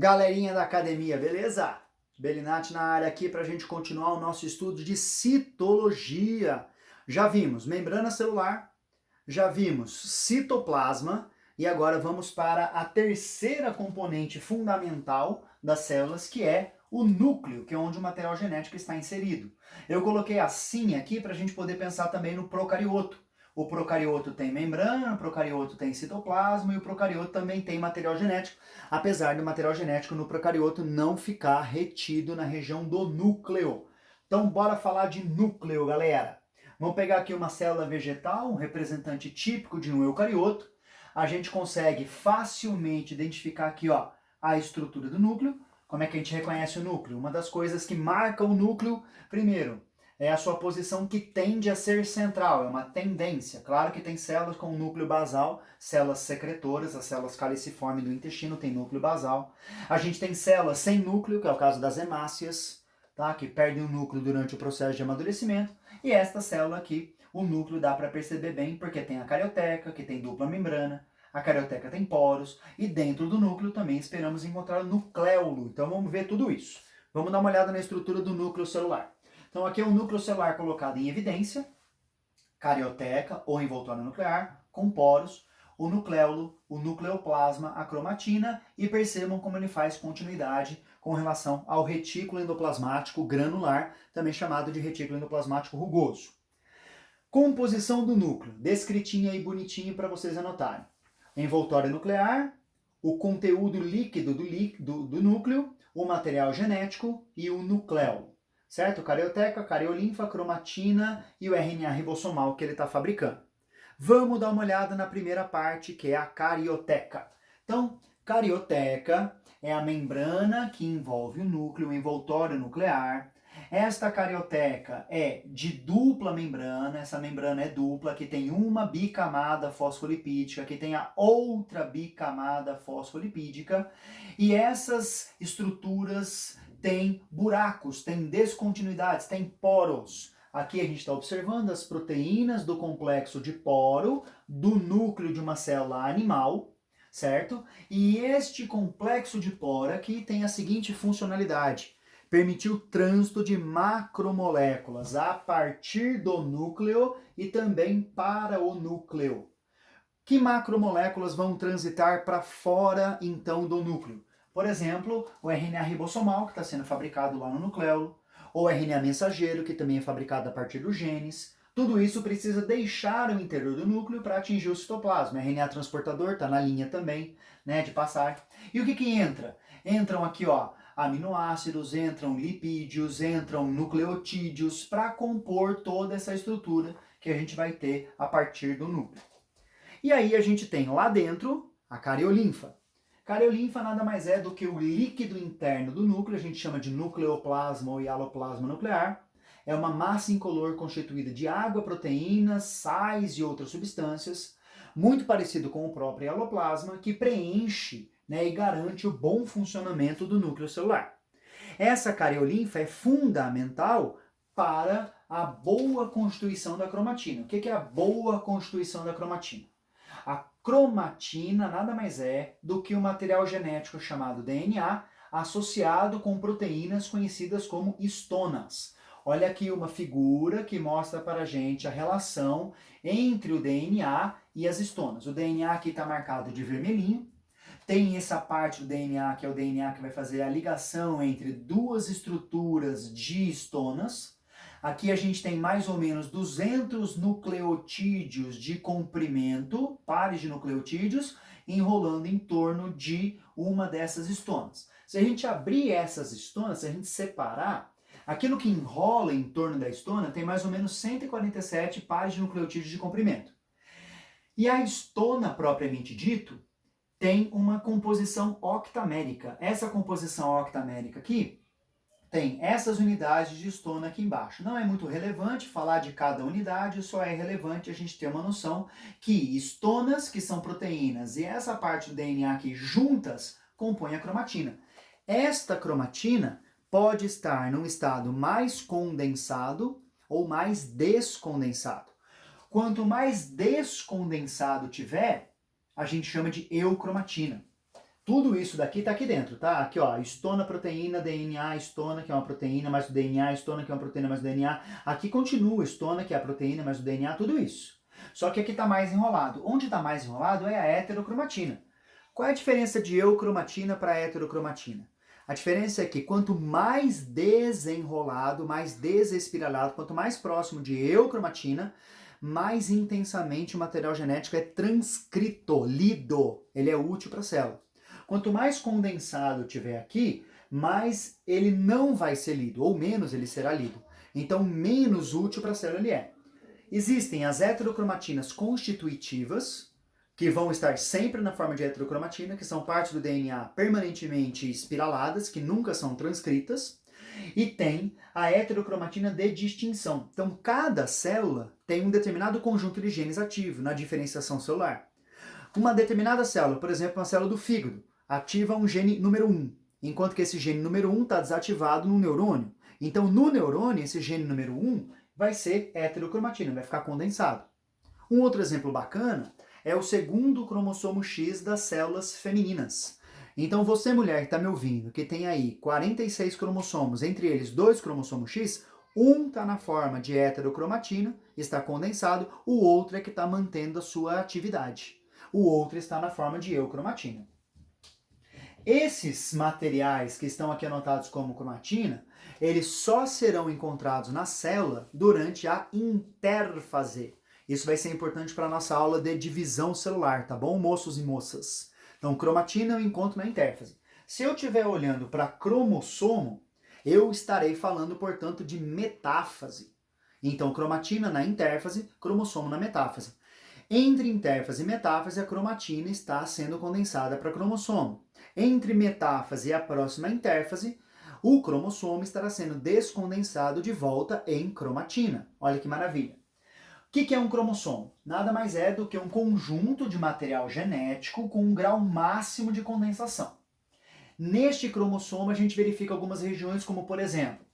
Galerinha da academia, beleza? Belinati na área aqui para a gente continuar o nosso estudo de citologia. Já vimos membrana celular, já vimos citoplasma e agora vamos para a terceira componente fundamental das células, que é o núcleo, que é onde o material genético está inserido. Eu coloquei assim aqui para a gente poder pensar também no procarioto. O procarioto tem membrana, o procarioto tem citoplasma e o procarioto também tem material genético, apesar do material genético no procarioto não ficar retido na região do núcleo. Então bora falar de núcleo, galera. Vamos pegar aqui uma célula vegetal, um representante típico de um eucarioto. A gente consegue facilmente identificar aqui, ó, a estrutura do núcleo. Como é que a gente reconhece o núcleo? Uma das coisas que marca o núcleo, primeiro, é a sua posição que tende a ser central, é uma tendência. Claro que tem células com núcleo basal, células secretoras, as células caliciformes do intestino têm núcleo basal. A gente tem células sem núcleo, que é o caso das hemácias, tá? Que perdem o núcleo durante o processo de amadurecimento. E esta célula aqui, o núcleo dá para perceber bem, porque tem a carioteca, que tem dupla membrana, a carioteca tem poros, e dentro do núcleo também esperamos encontrar o nucléolo. Então vamos ver tudo isso. Vamos dar uma olhada na estrutura do núcleo celular. Então aqui é um núcleo celular colocado em evidência, carioteca ou envoltório nuclear, com poros, o nucléolo, o nucleoplasma, a cromatina, e percebam como ele faz continuidade com relação ao retículo endoplasmático granular, também chamado de retículo endoplasmático rugoso. Composição do núcleo, descritinha e bonitinho para vocês anotarem. Envoltório nuclear, o conteúdo líquido do núcleo, o material genético e o nucléolo. Certo? Carioteca, cariolinfa, cromatina e o RNA ribossomal que ele está fabricando. Vamos dar uma olhada na primeira parte, que é a carioteca. Então, carioteca é a membrana que envolve o núcleo, o envoltório nuclear. Esta carioteca é de dupla membrana, essa membrana é dupla, que tem uma bicamada fosfolipídica, que tem a outra bicamada fosfolipídica, e essas estruturas têm buracos, têm descontinuidades, têm poros. Aqui a gente está observando as proteínas do complexo de poro do núcleo de uma célula animal, certo? E este complexo de poro aqui tem a seguinte funcionalidade: permitir o trânsito de macromoléculas a partir do núcleo e também para o núcleo. Que macromoléculas vão transitar para fora, então, do núcleo? Por exemplo, o RNA ribossomal, que está sendo fabricado lá no nucleolo, ou o RNA mensageiro, que também é fabricado a partir dos genes. Tudo isso precisa deixar o interior do núcleo para atingir o citoplasma. O RNA transportador está na linha também, né, de passar. E o que entra? Entram aqui, ó, aminoácidos, entram lipídios, entram nucleotídeos para compor toda essa estrutura que a gente vai ter a partir do núcleo. E aí a gente tem lá dentro a cariolinfa. Cariolinfa nada mais é do que o líquido interno do núcleo, a gente chama de nucleoplasma ou hialoplasma nuclear. É uma massa incolor constituída de água, proteínas, sais e outras substâncias, muito parecido com o próprio hialoplasma, que preenche, né, e garante o bom funcionamento do núcleo celular. Essa cariolinfa é fundamental para a boa constituição da cromatina. O que é a boa constituição da cromatina? A cromatina nada mais é do que o material genético chamado DNA, associado com proteínas conhecidas como histonas. Olha aqui uma figura que mostra para a gente a relação entre o DNA e as histonas. O DNA aqui está marcado de vermelhinho. Tem essa parte do DNA, que é o DNA que vai fazer a ligação entre duas estruturas de histonas. Aqui a gente tem mais ou menos 200 nucleotídeos de comprimento, pares de nucleotídeos, enrolando em torno de uma dessas histonas. Se a gente abrir essas histonas, se a gente separar, aquilo que enrola em torno da histona tem mais ou menos 147 pares de nucleotídeos de comprimento. E a histona, propriamente dito, tem uma composição octamérica. Essa composição octamérica aqui tem essas unidades de histona aqui embaixo. Não é muito relevante falar de cada unidade, só é relevante a gente ter uma noção que histonas, que são proteínas, e essa parte do DNA aqui juntas compõem a cromatina. Esta cromatina pode estar num estado mais condensado ou mais descondensado. Quanto mais descondensado tiver, a gente chama de eucromatina. Tudo isso daqui tá aqui dentro, tá? Aqui, ó, histona, proteína, DNA, histona, que é uma proteína, mais o DNA, histona, que é uma proteína, mais o DNA. Aqui continua histona, que é a proteína, mais o DNA, tudo isso. Só que aqui tá mais enrolado. Onde tá mais enrolado é a heterocromatina. Qual é a diferença de eucromatina para heterocromatina? A diferença é que quanto mais desenrolado, mais desespiralado, quanto mais próximo de eucromatina, mais intensamente o material genético é transcrito, lido. Ele é útil para a célula. Quanto mais condensado tiver aqui, mais ele não vai ser lido, ou menos ele será lido. Então, menos útil para a célula ele é. Existem as heterocromatinas constitutivas, que vão estar sempre na forma de heterocromatina, que são partes do DNA permanentemente espiraladas, que nunca são transcritas, e tem a heterocromatina de distinção. Então, cada célula tem um determinado conjunto de genes ativo na diferenciação celular. Uma determinada célula, por exemplo, uma célula do fígado, ativa um gene número 1, enquanto que esse gene número 1 está desativado no neurônio. Então, no neurônio, esse gene número 1 vai ser heterocromatina, vai ficar condensado. Um outro exemplo bacana é o segundo cromossomo X das células femininas. Então, você, mulher que está me ouvindo, que tem aí 46 cromossomos, entre eles 2 cromossomos X, um está na forma de heterocromatina, está condensado, o outro é que está mantendo a sua atividade. O outro está na forma de eucromatina. Esses materiais que estão aqui anotados como cromatina, eles só serão encontrados na célula durante a intérfase. Isso vai ser importante para a nossa aula de divisão celular, tá bom, moços e moças? Então, cromatina eu encontro na intérfase. Se eu estiver olhando para cromossomo, eu estarei falando, portanto, de metáfase. Então, cromatina na intérfase, cromossomo na metáfase. Entre intérfase e metáfase, a cromatina está sendo condensada para cromossomo. Entre metáfase e a próxima intérfase, o cromossomo estará sendo descondensado de volta em cromatina. Olha que maravilha. O que é um cromossomo? Nada mais é do que um conjunto de material genético com um grau máximo de condensação. Neste cromossomo, a gente verifica algumas regiões, como por exemplo,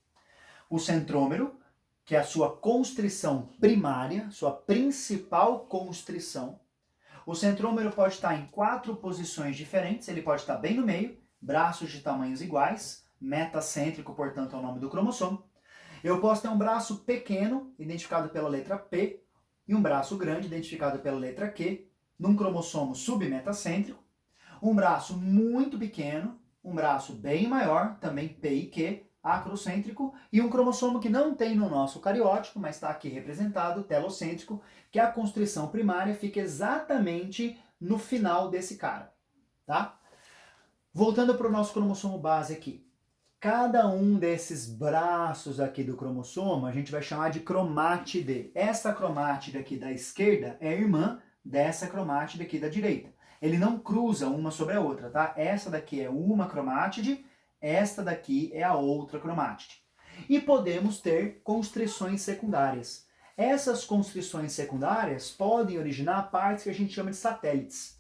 o centrômero, que é a sua constrição primária, sua principal constrição. O centrômero pode estar em 4 posições diferentes, ele pode estar bem no meio, braços de tamanhos iguais, metacêntrico, portanto, é o nome do cromossomo. Eu posso ter um braço pequeno, identificado pela letra P, e um braço grande, identificado pela letra Q, num cromossomo submetacêntrico. Um braço muito pequeno, um braço bem maior, também P e Q, acrocêntrico, e um cromossomo que não tem no nosso cariótipo, mas está aqui representado, telocêntrico, que a constrição primária fica exatamente no final desse cara, tá? Voltando para o nosso cromossomo base aqui. Cada um desses braços aqui do cromossomo a gente vai chamar de cromátide. Essa cromátide aqui da esquerda é irmã dessa cromátide aqui da direita. Ele não cruza uma sobre a outra, tá? Essa daqui é uma cromátide, esta daqui é a outra cromátide. E podemos ter constrições secundárias. Essas constrições secundárias podem originar partes que a gente chama de satélites.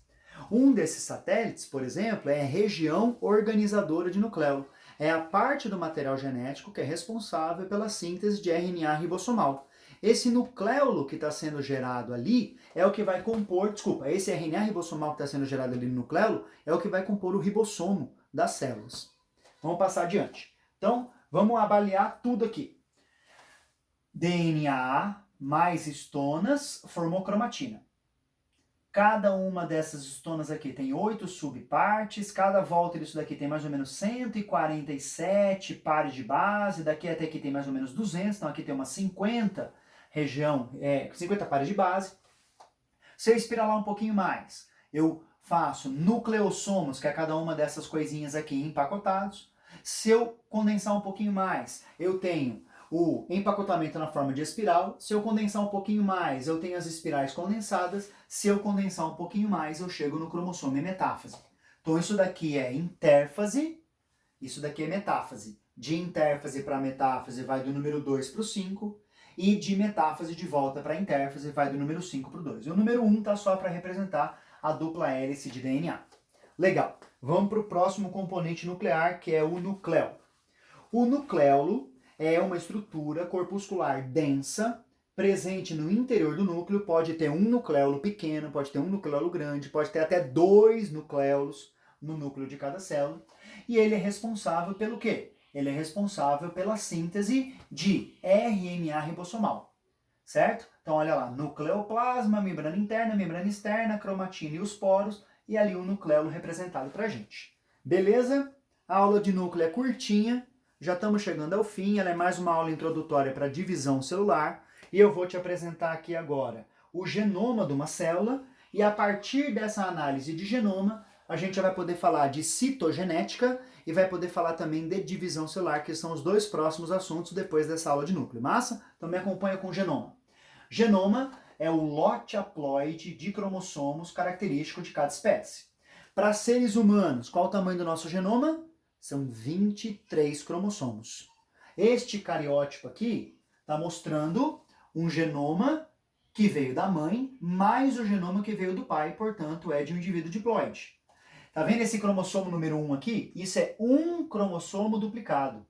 Um desses satélites, por exemplo, é a região organizadora de nucleolo. É a parte do material genético que é responsável pela síntese de RNA ribossomal. Esse nucleolo que está sendo gerado ali é o que vai compor, esse RNA ribossomal que está sendo gerado ali no nucleolo é o que vai compor o ribossomo das células. Vamos passar adiante. Então, vamos avaliar tudo aqui. DNA mais histonas formou cromatina. Cada uma dessas histonas aqui tem 8 subpartes, cada volta disso daqui tem mais ou menos 147 pares de base, daqui até aqui tem mais ou menos 200, então aqui tem umas 50 50 pares de base. Se eu espiralar um pouquinho mais, eu faço nucleossomos, que é cada uma dessas coisinhas aqui empacotados. Se eu condensar um pouquinho mais, eu tenho o empacotamento na forma de espiral. Se eu condensar um pouquinho mais, eu tenho as espirais condensadas. Se eu condensar um pouquinho mais, eu chego no cromossomo e metáfase. Então isso daqui é intérfase, isso daqui é metáfase. De intérfase para metáfase vai do número 2 para o 5, e de metáfase de volta para intérfase vai do número 5 para o 2. E o número 1 está só para representar a dupla hélice de DNA. Legal, vamos para o próximo componente nuclear, que é o nucleolo. O nucleolo é uma estrutura corpuscular densa, presente no interior do núcleo, pode ter um nucleolo pequeno, pode ter um nucleolo grande, pode ter até 2 nucleolos no núcleo de cada célula. E ele é responsável pelo quê? Ele é responsável pela síntese de RNA ribossomal, certo? Então olha lá, nucleoplasma, membrana interna, membrana externa, cromatina e os poros, e ali o nucleolo representado pra gente. Beleza? A aula de núcleo é curtinha, já estamos chegando ao fim, ela é mais uma aula introdutória para divisão celular, e eu vou te apresentar aqui agora o genoma de uma célula, e a partir dessa análise de genoma, a gente já vai poder falar de citogenética e vai poder falar também de divisão celular, que são os dois próximos assuntos depois dessa aula de núcleo. Massa? Então me acompanha com genoma. Genoma é o lote haploide de cromossomos característico de cada espécie. Para seres humanos, qual o tamanho do nosso genoma? São 23 cromossomos. Este cariótipo aqui está mostrando um genoma que veio da mãe, mais o genoma que veio do pai, portanto é de um indivíduo diploide. Tá vendo esse cromossomo número 1 aqui? Isso é um cromossomo duplicado,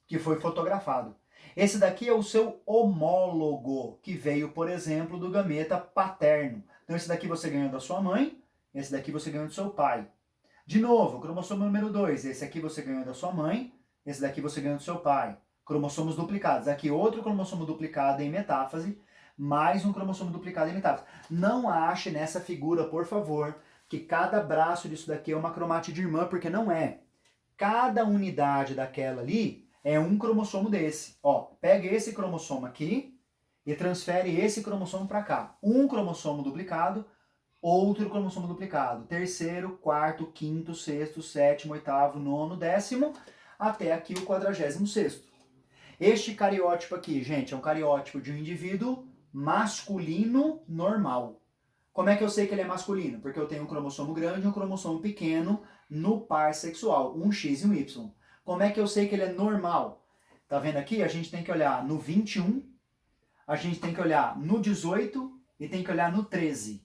que foi fotografado. Esse daqui é o seu homólogo, que veio, por exemplo, do gameta paterno. Então esse daqui você ganhou da sua mãe, esse daqui você ganhou do seu pai. De novo, cromossomo número 2, esse aqui você ganhou da sua mãe, esse daqui você ganhou do seu pai. Cromossomos duplicados. Aqui outro cromossomo duplicado em metáfase, mais um cromossomo duplicado em metáfase. Não ache nessa figura, por favor, que cada braço disso daqui é uma cromátide irmã, porque não é. Cada unidade daquela ali é um cromossomo desse. Ó, pega esse cromossomo aqui e transfere esse cromossomo para cá. Um cromossomo duplicado, outro cromossomo duplicado. Terceiro, quarto, quinto, sexto, sétimo, oitavo, nono, décimo, até aqui o 46º. Este cariótipo aqui, gente, é um cariótipo de um indivíduo masculino normal. Como é que eu sei que ele é masculino? Porque eu tenho um cromossomo grande e um cromossomo pequeno no par sexual, um X e um Y. Como é que eu sei que ele é normal? Tá vendo aqui? A gente tem que olhar no 21, a gente tem que olhar no 18 e tem que olhar no 13.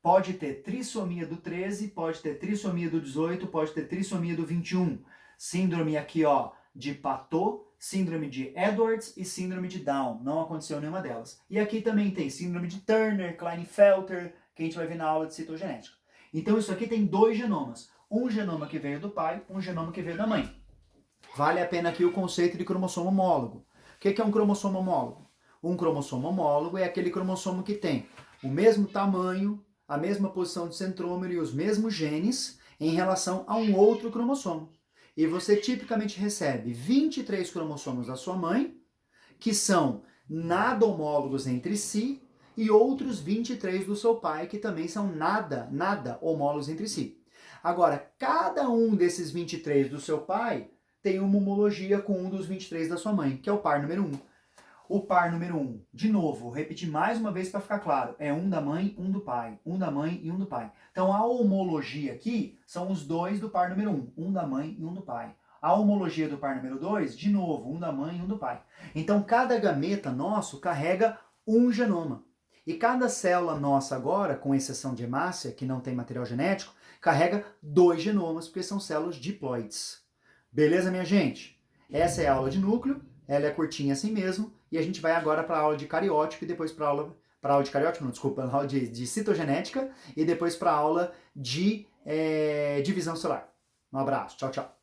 Pode ter trissomia do 13, pode ter trissomia do 18, pode ter trissomia do 21. Síndrome aqui, ó, de Patot, síndrome de Edwards e síndrome de Down. Não aconteceu nenhuma delas. E aqui também tem síndrome de Turner, Klinefelter, que a gente vai ver na aula de citogenética. Então isso aqui tem dois genomas. Um genoma que veio do pai, um genoma que veio da mãe. Vale a pena aqui o conceito de cromossomo homólogo. O que é um cromossomo homólogo? Um cromossomo homólogo é aquele cromossomo que tem o mesmo tamanho, a mesma posição de centrômero e os mesmos genes em relação a um outro cromossomo. E você tipicamente recebe 23 cromossomos da sua mãe, que são nada homólogos entre si, e outros 23 do seu pai, que também são nada homólogos entre si. Agora, cada um desses 23 do seu pai tem uma homologia com um dos 23 da sua mãe, que é o par número 1. O par número 1, de novo, vou repetir mais uma vez para ficar claro, é um da mãe, um do pai, um da mãe e um do pai. Então a homologia aqui são os dois do par número 1, um da mãe e um do pai. A homologia do par número 2, de novo, um da mãe e um do pai. Então cada gameta nosso carrega um genoma. E cada célula nossa agora, com exceção de hemácia, que não tem material genético, carrega 2 genomas, porque são células diploides. Beleza, minha gente? Essa é a aula de núcleo, ela é curtinha assim mesmo, e a gente vai agora para a aula de cariótipo e depois para a aula de cariótipo, não, desculpa, a aula de citogenética e depois para a aula de divisão celular. Um abraço, tchau, tchau.